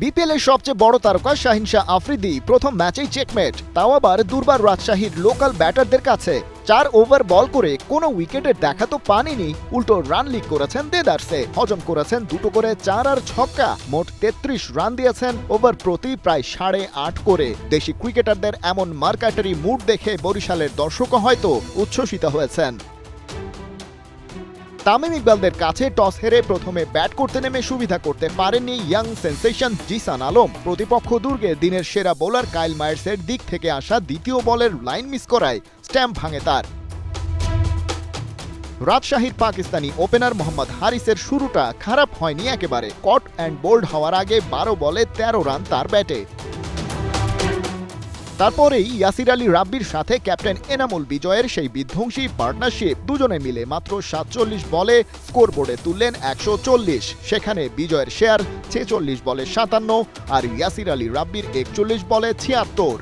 BPL এর সবচেয়ে বড় তারকা শাহিন শাহ আফ্রিদি প্রথম ম্যাচেই চেকমেট, তাও আবার দুর্বার রাজশাহীর লোকাল ব্যাটারদের কাছে। 4 ওভার বল করে কোনো উইকেটের দেখা তো পাননি, উল্টো রান লিক করেছেন দেদারসে। হজম করেছেন দুটো করে 4 আর ছক্কা, মোট 33 রান দিয়েছেন ওভার প্রতি প্রায় 8.5 করে। দেশি ক্রিকেটারদের এমন মার্কাটারি মুড দেখে বরিশালের দর্শকও হয়তো উচ্ছ্বসিত হয়েছেন। তামিম ইকবালদের কাছে টস হেরে প্রথমে ব্যাট করতে নেমে সুবিধা করতে পারেননি ইয়াং সেন্সেশন জিসান আলম। প্রতিপক্ষ দুর্গে দিনের সেরা বোলার কাইল মায়ার্সের দিক থেকে আসা দ্বিতীয় বলের লাইন মিস করায় স্ট্যাম্প ভাঙে তার। রাজশাহীর পাকিস্তানি ওপেনার মোহাম্মদ হারিসের শুরুটা খারাপ হয়নি একেবারে। কট অ্যান্ড বোল্ড হওয়ার আগে 12 বলে 13 রান তার ব্যাটে। তারপরেই ইয়াসির আলী রাব্বির সাথে ক্যাপ্টেন এনামুল বিজয়ের সেই বিধ্বংসী পার্টনারশিপ। দুজনে মিলে মাত্র 47 বলে স্কোরবোর্ডে তুললেন 140। সেখানে বিজয়ের শেয়ার 46 বলে 57 আর ইয়াসির আলী রাব্বির 41 বলে 76।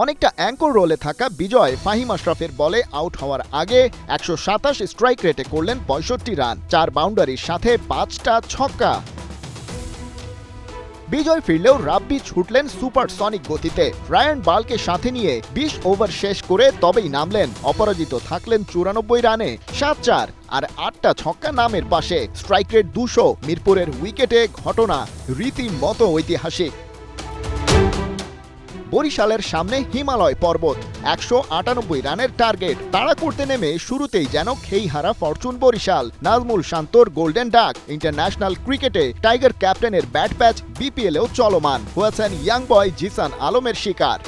অনেকটা অ্যাঙ্কর রোলে থাকা বিজয় ফাহিম আশরাফের বলে আউট হওয়ার আগে 127 স্ট্রাইক রেটে করলেন 65 রান, 4 বাউন্ডারির সাথে 5টা ছক্কা। বিজয় ফিরলেও রাব্বি ছুটলেন সুপারসনিক গতিতে। রায়ান বালকে সাথে নিয়ে 20 ওভার শেষ করে তবেই নামলেন। অপরাজিত থাকলেন 94 রানে, 7-4 আর 8টা ছক্কা নামের পাশে। Strike rate 200। মিরপুরের উইকেটে ঘটনা রীতিমতো ঐতিহাসিক। বরিশালের সামনে হিমালয় পর্বত, 198 রানের টার্গেট। তাড়া করতে নেমে শুরুতেই যেন খেইহারা ফরচুন বরিশাল। নাজমুল শান্তর গোল্ডেন ডাক। ইন্টারন্যাশনাল ক্রিকেটে টাইগার ক্যাপ্টেনের ব্যাট প্যাচ বিপিএলেও চলমান। হয়েছেন ইয়াং বয় জিসান আলমের শিকার।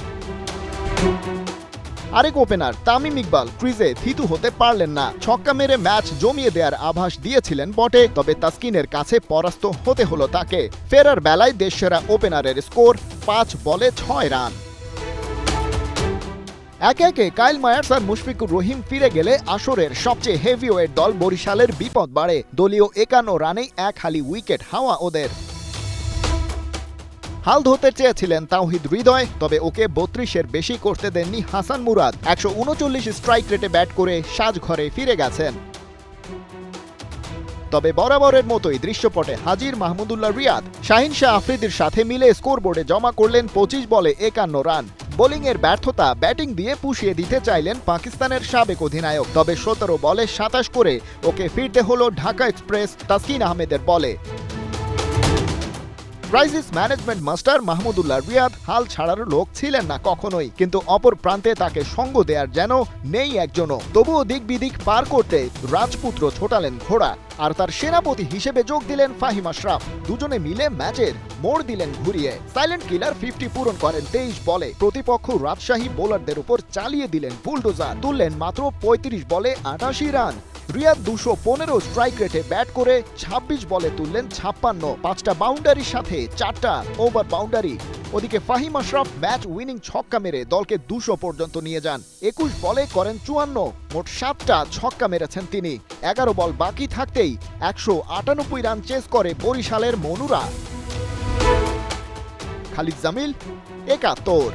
আরেক ওপেনার তামিম ইকবাল ক্রিজে থিতু হতে পারলেন না। ছক্কা মেরে ম্যাচ জমিয়ে দেওয়ার আভাস দিয়েছিলেন বটে, তবে তাসকিনের কাছে পরাস্ত হতে হলো তাকে। ফেরার বেলায় দেশসেরা ওপেনারের স্কোর 5 বলে 6 রান। একে একে কাইল মায়ার্স আর মুশফিকুর রহিম ফিরে গেলে আসরের সবচেয়ে হেভিওয়েট দল বরিশালের বিপদ বাড়ে। দলীয় 51 রানেই এক হালি উইকেট হাওয়া ওদের। হাল ধরতে চেয়েছিলেন তাওহিদ হৃদয়, তবে ওকে 32-এর বেশি করতে দেননি হাসান মুরাদ। 139 স্ট্রাইক রেটে ব্যাট করে সাজঘরে ফিরে গেছেন। তবে বরাবরের মতোই দৃশ্যপটে হাজির মাহমুদুল্লাহ রিয়াদ। শাহিন শাহ আফ্রিদির সাথে মিলে স্কোরবোর্ডে জমা করলেন 25 বলে 51 রান। বোলিংয়ের ব্যর্থতা ব্যাটিং দিয়ে পুষিয়ে দিতে চাইলেন পাকিস্তানের সাবেক অধিনায়ক, তবে 17 বলে 27 করে ওকে ফিরতে হলো ঢাকা এক্সপ্রেস তাসকিন আহমেদের বলে। Crisis management master Mahmudullah Riyad হাল ছাড়ার লোক ছিলেন না কখনোই, কিন্তু অপর প্রান্তে তাকে সঙ্গ দেয়ার যেন নেই একজনও। তবুও দিক বিদিক পার করতে রাজপুত্র ছোটালেন ঘোড়া, আর তার সেনাপতি হিসেবে যোগ দিলেন ফাহিম আশরাফ। দুজনে মিলে ম্যাচের মোড় দিলেন ঘুরিয়ে। সাইলেন্ট কিলার 50 পূরণ করেন 23 বলে। প্রতিপক্ষ রাজশাহী বোলারদের উপর চালিয়ে দিলেন বুলডোজার, তুললেন মাত্র 35 বলে 88 রান। রিয়াদ 215 স্ট্রাইক রেটে ব্যাট করে 26 বলে তুললেন 56, 5টা বাউন্ডারির সাথে 4টা ওভার বাউন্ডারি। ওদিকে ফাহিম আশরাফ ম্যাচ উইনিং ছক্কা মেরে দলকে 200 পর্যন্ত নিয়ে যান। 21 বলে করেন 54, মোট 7টা ছক্কা মেরেছেন তিনি। 11 বল বাকি থাকতেই 198 রান চেস করে বরিশালের মনুরা। খালিদ জামিল, 71।